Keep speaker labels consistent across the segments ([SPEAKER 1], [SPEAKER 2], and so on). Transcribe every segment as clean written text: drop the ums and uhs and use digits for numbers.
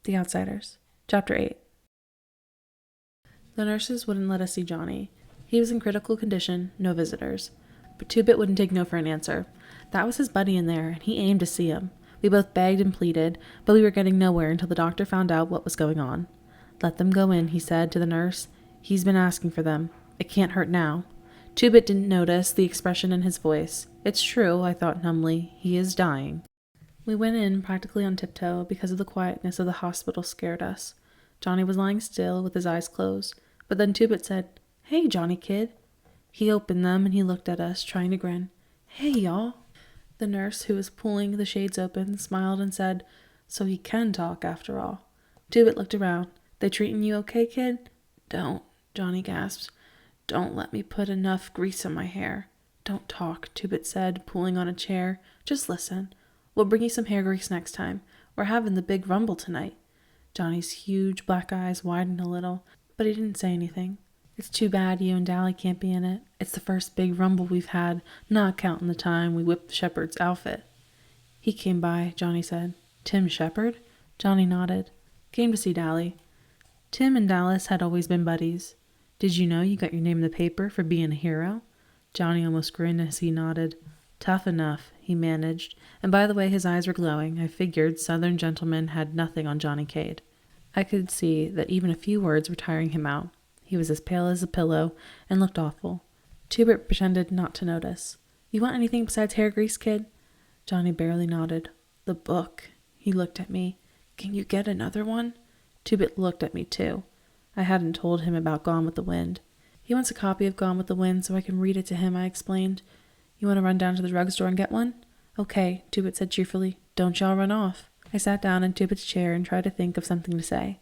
[SPEAKER 1] The Outsiders. Chapter 8. The nurses wouldn't let us see Johnny. He was in critical condition, no visitors. But Two-Bit wouldn't take no for an answer. That was his buddy in there, and he aimed to see him. We both begged and pleaded, but we were getting nowhere until the doctor found out what was going on. "Let them go in," he said to the nurse. "He's been asking for them. It can't hurt now." Two-Bit didn't notice the expression in his voice. It's true, I thought numbly. He is dying. We went in practically on tiptoe because of the quietness of the hospital scared us. Johnny was lying still with his eyes closed, but then Two-Bit said, "Hey, Johnny kid." He opened them and he looked at us, trying to grin. "Hey, y'all." The nurse, who was pulling the shades open, smiled and said, "So he can talk after all." Two-Bit looked around. "They treating you okay, kid?" "Don't," Johnny gasped. "Don't let me put enough grease on my hair." "Don't talk," Two-Bit said, pulling on a chair. "Just listen. We'll bring you some hair grease next time. We're having the big rumble tonight." Johnny's huge black eyes widened a little, but he didn't say anything. "It's too bad you and Dally can't be in it. It's the first big rumble we've had, not counting the time we whipped Shepard's outfit." "He came by," Johnny said. "Tim Shepard?" Johnny nodded. "Came to see Dally." Tim and Dallas had always been buddies. "Did you know you got your name in the paper for being a hero?" Johnny almost grinned as he nodded. "Tough enough," he managed, and by the way his eyes were glowing, I figured Southern gentlemen had nothing on Johnny Cade. I could see that even a few words were tiring him out. He was as pale as a pillow and looked awful. Two-Bit pretended not to notice. "You want anything besides hair grease, kid?" Johnny barely nodded. "The book." He looked at me. "Can you get another one?" Two-Bit looked at me too. I hadn't told him about Gone with the Wind. "He wants a copy of Gone with the Wind so I can read it to him," I explained. "You want to run down to the drugstore and get one?" "Okay," Two-Bit said cheerfully. "Don't y'all run off." I sat down in Two-Bit's chair and tried to think of something to say.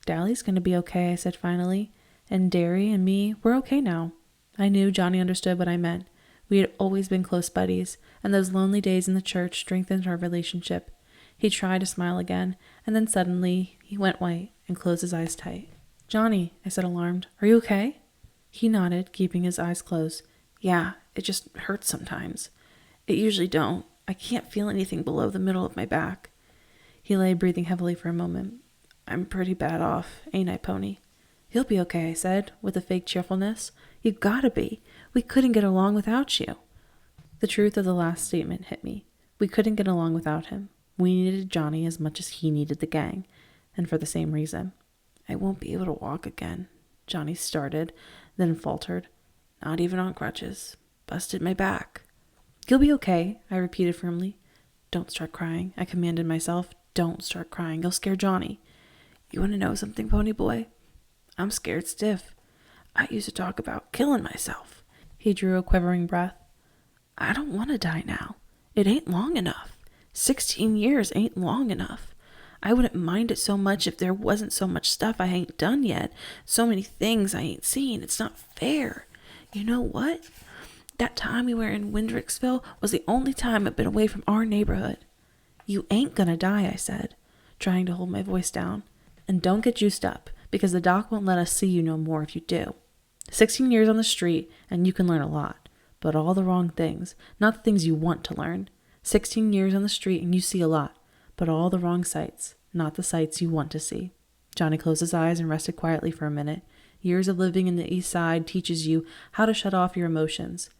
[SPEAKER 1] "Dally's going to be okay," I said finally. "And Derry and me, we're okay now." I knew Johnny understood what I meant. We had always been close buddies, and those lonely days in the church strengthened our relationship. He tried to smile again, and then suddenly he went white and closed his eyes tight. "Johnny," I said alarmed, "are you okay?" He nodded, keeping his eyes closed. "Yeah, it just hurts sometimes. It usually don't. I can't feel anything below the middle of my back." He lay breathing heavily for a moment. "I'm pretty bad off, ain't I, Pony?" "You'll be okay," I said, with a fake cheerfulness. "You've gotta be. We couldn't get along without you." The truth of the last statement hit me. We couldn't get along without him. We needed Johnny as much as he needed the gang, and for the same reason. "I won't be able to walk again," Johnny started, then faltered. "Not even on crutches. Busted my back." "You'll be okay," I repeated firmly. "Don't start crying," I commanded myself. "Don't start crying. You'll scare Johnny." "You want to know something, Ponyboy? I'm scared stiff. I used to talk about killing myself." He drew a quivering breath. "I don't want to die now. It ain't long enough. 16 years ain't long enough. I wouldn't mind it so much if there wasn't so much stuff I ain't done yet. So many things I ain't seen. It's not fair. You know what? That time we were in Windricksville was the only time I've been away from our neighborhood." "You ain't gonna die," I said, trying to hold my voice down. "And don't get juiced up, because the doc won't let us see you no more if you do. 16 years on the street, and you can learn a lot. But all the wrong things, not the things you want to learn. 16 years on the street and you see a lot, but all the wrong sights, not the sights you want to see." Johnny closed his eyes and rested quietly for a minute. Years of living in the East Side teaches you how to shut off your emotions.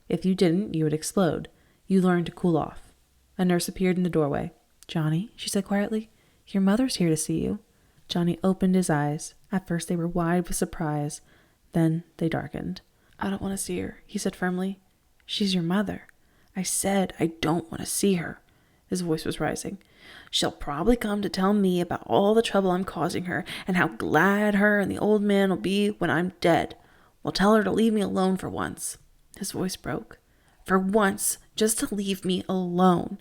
[SPEAKER 1] If you didn't, you would explode. You learn to cool off. A nurse appeared in the doorway. "Johnny," she said quietly, "your mother's here to see you." Johnny opened his eyes. At first they were wide with surprise. Then they darkened. "I don't want to see her," he said firmly. "She's your mother." "I said I don't want to see her." His voice was rising. "She'll probably come to tell me about all the trouble I'm causing her and how glad her and the old man will be when I'm dead. Well, tell her to leave me alone for once." His voice broke. "For once, just to leave me alone."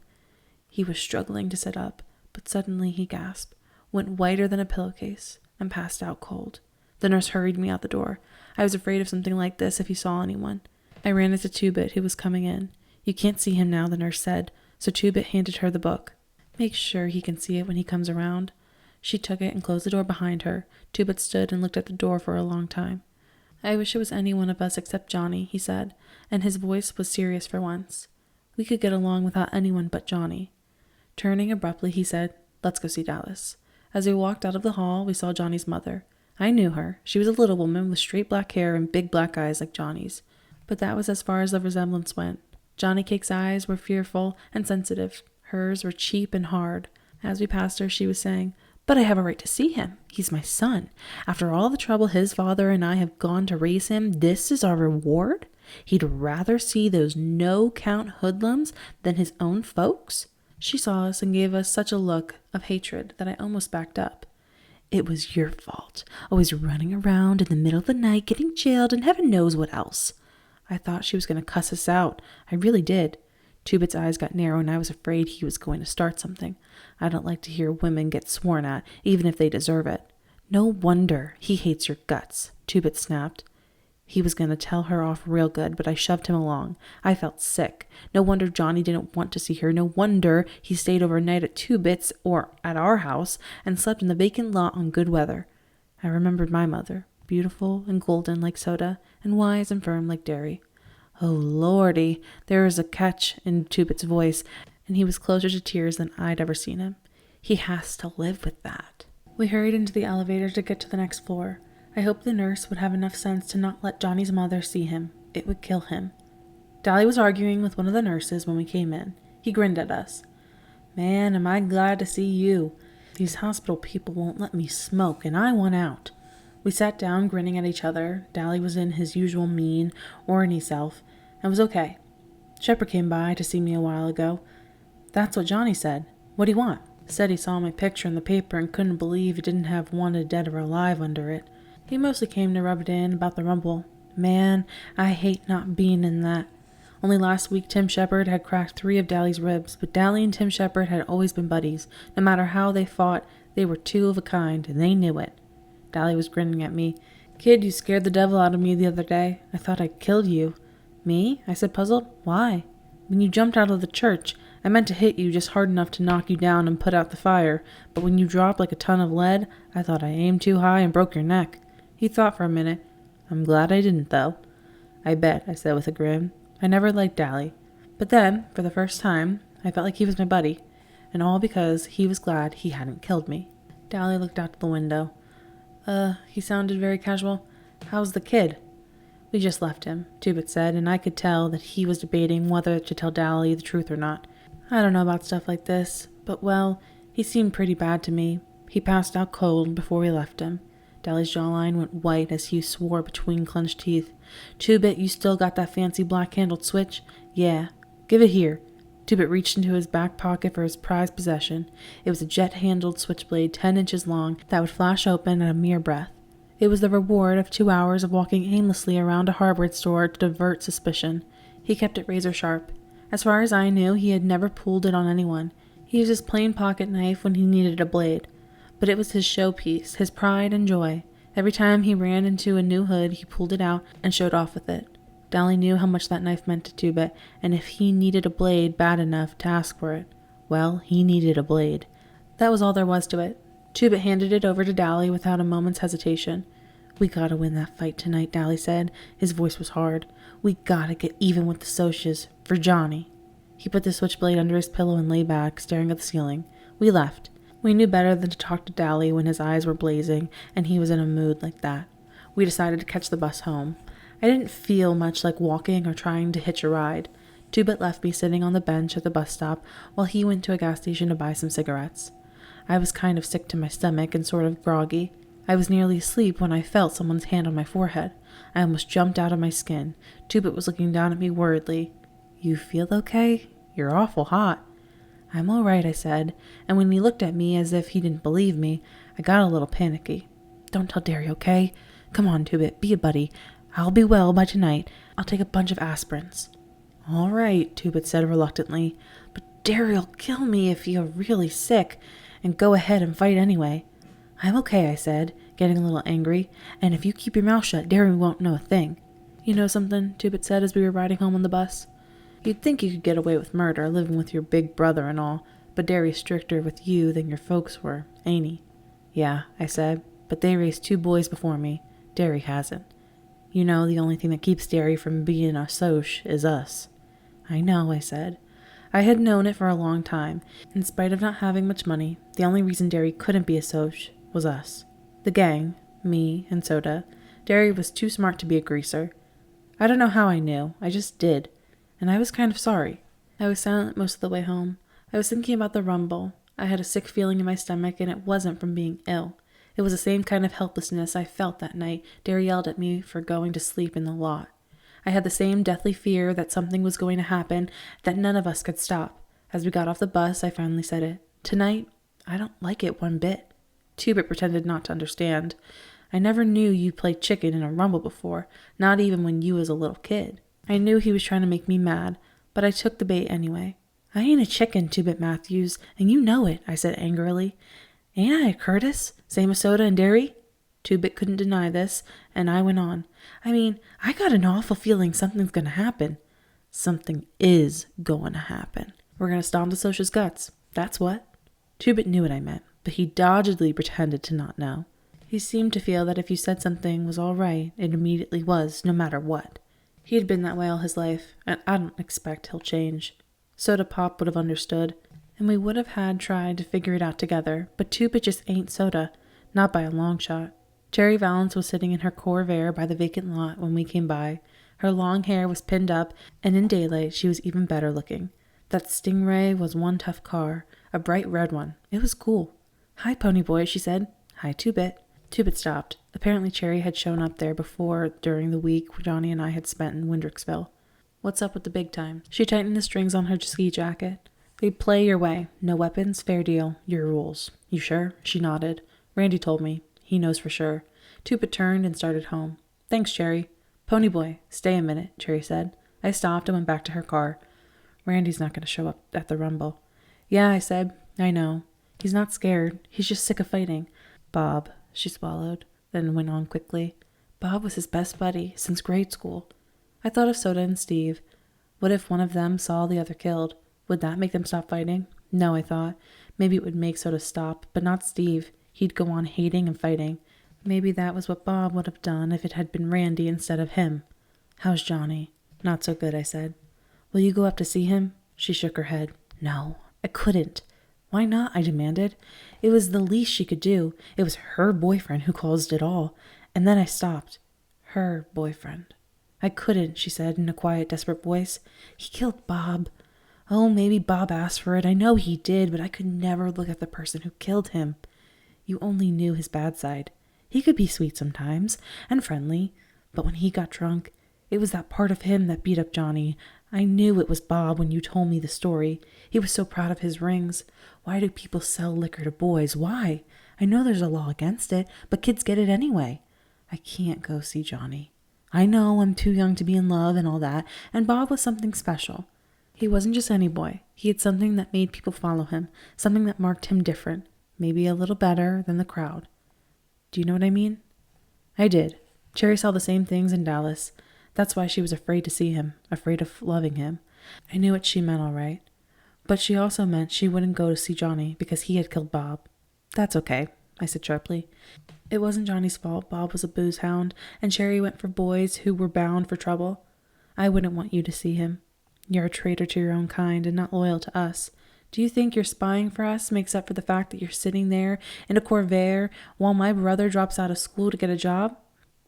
[SPEAKER 1] He was struggling to sit up, but suddenly he gasped, went whiter than a pillowcase, and passed out cold. The nurse hurried me out the door. I was afraid of something like this if he saw anyone. I ran into Two-Bit, who was coming in. "You can't see him now," the nurse said, so Two-Bit handed her the book. "Make sure he can see it when he comes around." She took it and closed the door behind her. Two-Bit stood and looked at the door for a long time. "I wish it was any one of us except Johnny," he said, and his voice was serious for once. "We could get along without anyone but Johnny." Turning abruptly, he said, "Let's go see Dallas." As we walked out of the hall, we saw Johnny's mother. I knew her. She was a little woman with straight black hair and big black eyes like Johnny's. But that was as far as the resemblance went. Johnny Cake's eyes were fearful and sensitive. Hers were cheap and hard. As we passed her, she was saying, "But I have a right to see him. He's my son. After all the trouble his father and I have gone to raise him, this is our reward? He'd rather see those no-count hoodlums than his own folks?" She saw us and gave us such a look of hatred that I almost backed up. "It was your fault, always running around in the middle of the night, getting jailed, and heaven knows what else." I thought she was going to cuss us out. I really did. Two-Bit's eyes got narrow, and I was afraid he was going to start something. I don't like to hear women get sworn at, even if they deserve it. "No wonder he hates your guts," Two-Bit snapped. He was going to tell her off real good, but I shoved him along. I felt sick. No wonder Johnny didn't want to see her. No wonder he stayed overnight at Two-Bit's or at our house and slept in the vacant lot on good weather. I remembered my mother, beautiful and golden like soda, and wise and firm like dairy. Oh, Lordy, there was a catch in Two-Bit's voice, and he was closer to tears than I'd ever seen him. He has to live with that. We hurried into the elevator to get to the next floor. I hoped the nurse would have enough sense to not let Johnny's mother see him. It would kill him. Dally was arguing with one of the nurses when we came in. He grinned at us. "Man, am I glad to see you. These hospital people won't let me smoke, and I want out." We sat down, grinning at each other. Dally was in his usual mean, orny self, and was okay. Shepard came by to see me a while ago. "That's what Johnny said. What do you want?" Said he saw my picture in the paper and couldn't believe it didn't have "wanted dead or alive" under it. He mostly came to rub it in about the rumble. Man, I hate not being in that. Only last week Tim Shepard had cracked 3 of Dally's ribs, but Dally and Tim Shepard had always been buddies. No matter how they fought, they were 2 of a kind, and they knew it. Dally was grinning at me. "Kid, you scared the devil out of me the other day. I thought I'd killed you." "Me?" I said, puzzled. "Why?" "When you jumped out of the church, I meant to hit you just hard enough to knock you down and put out the fire, but when you dropped like a ton of lead, I thought I aimed too high and broke your neck." He thought for a minute. "I'm glad I didn't, though." "I bet," I said with a grin. I never liked Dally. But then, for the first time, I felt like he was my buddy, and all because he was glad he hadn't killed me. Dally looked out the window. He sounded very casual. "How's the kid?" "We just left him," Two-Bit said, and I could tell that he was debating whether to tell Dally the truth or not. "I don't know about stuff like this, but, well, he seemed pretty bad to me. He passed out cold before we left him." Dally's jawline went white as he swore between clenched teeth. "Two-Bit, you still got that fancy black-handled switch?" "Yeah." "Give it here." Two-Bit reached into his back pocket for his prized possession. It was a jet-handled switchblade 10 inches long that would flash open at a mere breath. It was the reward of 2 hours of walking aimlessly around a hardware store to divert suspicion. He kept it razor sharp. As far as I knew, he had never pulled it on anyone. He used his plain pocket knife when he needed a blade. But it was his showpiece, his pride and joy. Every time he ran into a new hood, he pulled it out and showed off with it. Dally knew how much that knife meant to Two-Bit, and if he needed a blade bad enough to ask for it, well, he needed a blade. That was all there was to it. Two-Bit handed it over to Dally without a moment's hesitation. "We gotta win that fight tonight," Dally said. His voice was hard. "We gotta get even with the Socias, for Johnny." He put the switchblade under his pillow and lay back, staring at the ceiling. We left. We knew better than to talk to Dally when his eyes were blazing and he was in a mood like that. We decided to catch the bus home. I didn't feel much like walking or trying to hitch a ride. Two-Bit left me sitting on the bench at the bus stop while he went to a gas station to buy some cigarettes. I was kind of sick to my stomach and sort of groggy. I was nearly asleep when I felt someone's hand on my forehead. I almost jumped out of my skin. Two-Bit was looking down at me worriedly. "You feel okay? You're awful hot." "I'm all right," I said, and when he looked at me as if he didn't believe me, I got a little panicky. "Don't tell Derry, okay? Come on, Two-Bit, be a buddy. I'll be well by tonight. I'll take a bunch of aspirins." "All right," Two-Bit said reluctantly, "but Derry'll kill me if you're really sick, and go ahead and fight anyway." "I'm okay," I said, getting a little angry, "and if you keep your mouth shut, Derry won't know a thing." "You know something?" Two-Bit said as we were riding home on the bus. "You'd think you could get away with murder, living with your big brother and all, but Derry's stricter with you than your folks were, ain't he?" "Yeah," I said, "but they raised 2 boys before me. Derry hasn't. You know, the only thing that keeps Derry from being a Soc is us." "I know," I said. I had known it for a long time. In spite of not having much money, the only reason Derry couldn't be a soch was us. The gang, me and Soda. Derry was too smart to be a greaser. I don't know how I knew, I just did. And I was kind of sorry. I was silent most of the way home. I was thinking about the rumble. I had a sick feeling in my stomach, and it wasn't from being ill. It was the same kind of helplessness I felt that night Derry yelled at me for going to sleep in the lot. I had the same deathly fear that something was going to happen that none of us could stop. As we got off the bus, I finally said it. Tonight, I don't like it one bit. Two-Bit pretended not to understand. I never knew you played chicken in a rumble before, not even when you was a little kid. I knew he was trying to make me mad, but I took the bait anyway. I ain't a chicken, Two-Bit Matthews, and you know it, I said angrily. Ain't I a Curtis? Same as Soda and Derry? Two-Bit couldn't deny this, and I went on. I mean, I got an awful feeling something's gonna happen. Something is going to happen. We're gonna stomp the Socia's guts. That's what. Two-Bit knew what I meant, but he doggedly pretended to not know. He seemed to feel that if you said something was all right, it immediately was, no matter what. He had been that way all his life, and I don't expect he'll change. Soda Pop would have understood, and we would have had tried to figure it out together, but Two-Bit just ain't Soda, not by a long shot. Cherry Valance was sitting in her Corvair by the vacant lot when we came by. Her long hair was pinned up, and in daylight she was even better looking. That Stingray was one tough car, a bright red one. It was cool. Hi, Ponyboy, she said. Hi, Two-Bit. Two-Bit stopped. Apparently Cherry had shown up there before during the week Johnny and I had spent in Windricksville. What's up with the big time? She tightened the strings on her ski jacket. They play your way. No weapons, fair deal. Your rules. You sure? She nodded. Randy told me. He knows for sure. Two-Bit turned and started home. Thanks, Cherry. Ponyboy, stay a minute, Cherry said. I stopped and went back to her car. Randy's not going to show up at the rumble. Yeah, I said. I know. He's not scared. He's just sick of fighting. Bob, she swallowed, then went on quickly. Bob was his best buddy since grade school. I thought of Soda and Steve. What if one of them saw the other killed? Would that make them stop fighting? No, I thought. Maybe it would make Soda stop, but not Steve. He'd go on hating and fighting. Maybe that was what Bob would have done if it had been Randy instead of him. How's Johnny? Not so good, I said. Will you go up to see him? She shook her head. No, I couldn't. Why not? I demanded. It was the least she could do. It was her boyfriend who caused it all. And then I stopped. Her boyfriend. I couldn't, she said in a quiet, desperate voice. He killed Bob. Oh, maybe Bob asked for it. I know he did, but I could never look at the person who killed him. You only knew his bad side. He could be sweet sometimes, and friendly, but when he got drunk, it was that part of him that beat up Johnny. I knew it was Bob when you told me the story. He was so proud of his rings. Why do people sell liquor to boys? Why? I know there's a law against it, but kids get it anyway. I can't go see Johnny. I know I'm too young to be in love and all that, and Bob was something special. He wasn't just any boy. He had something that made people follow him, something that marked him different, maybe a little better than the crowd. Do you know what I mean? I did. Cherry saw the same things in Dallas. That's why she was afraid to see him, afraid of loving him. I knew what she meant all right. But she also meant she wouldn't go to see Johnny because he had killed Bob. That's okay, I said sharply. It wasn't Johnny's fault. Bob was a booze hound, and Cherry went for boys who were bound for trouble. I wouldn't want you to see him. You're a traitor to your own kind and not loyal to us. Do you think your spying for us makes up for the fact that you're sitting there in a Corvair while my brother drops out of school to get a job?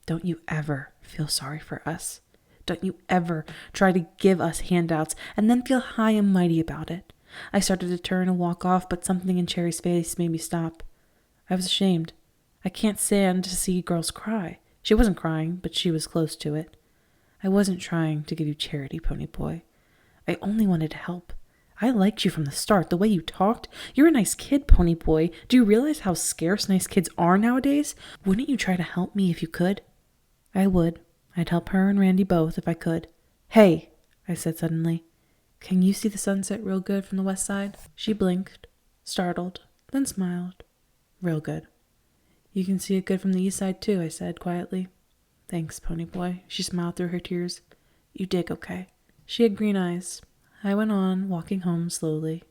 [SPEAKER 1] Don't you ever feel sorry for us. Don't you ever try to give us handouts and then feel high and mighty about it. I started to turn and walk off, but something in Cherry's face made me stop. I was ashamed. I can't stand to see girls cry. She wasn't crying, but she was close to it. I wasn't trying to give you charity, Ponyboy. I only wanted to help. I liked you from the start, the way you talked. You're a nice kid, Ponyboy. Do you realize how scarce nice kids are nowadays? Wouldn't you try to help me if you could? I would. I'd help her and Randy both if I could. Hey, I said suddenly. Can you see the sunset real good from the west side? She blinked, startled, then smiled. Real good. You can see it good from the east side too, I said quietly. Thanks, Ponyboy. She smiled through her tears. You dig okay. She had green eyes. I went on, walking home slowly.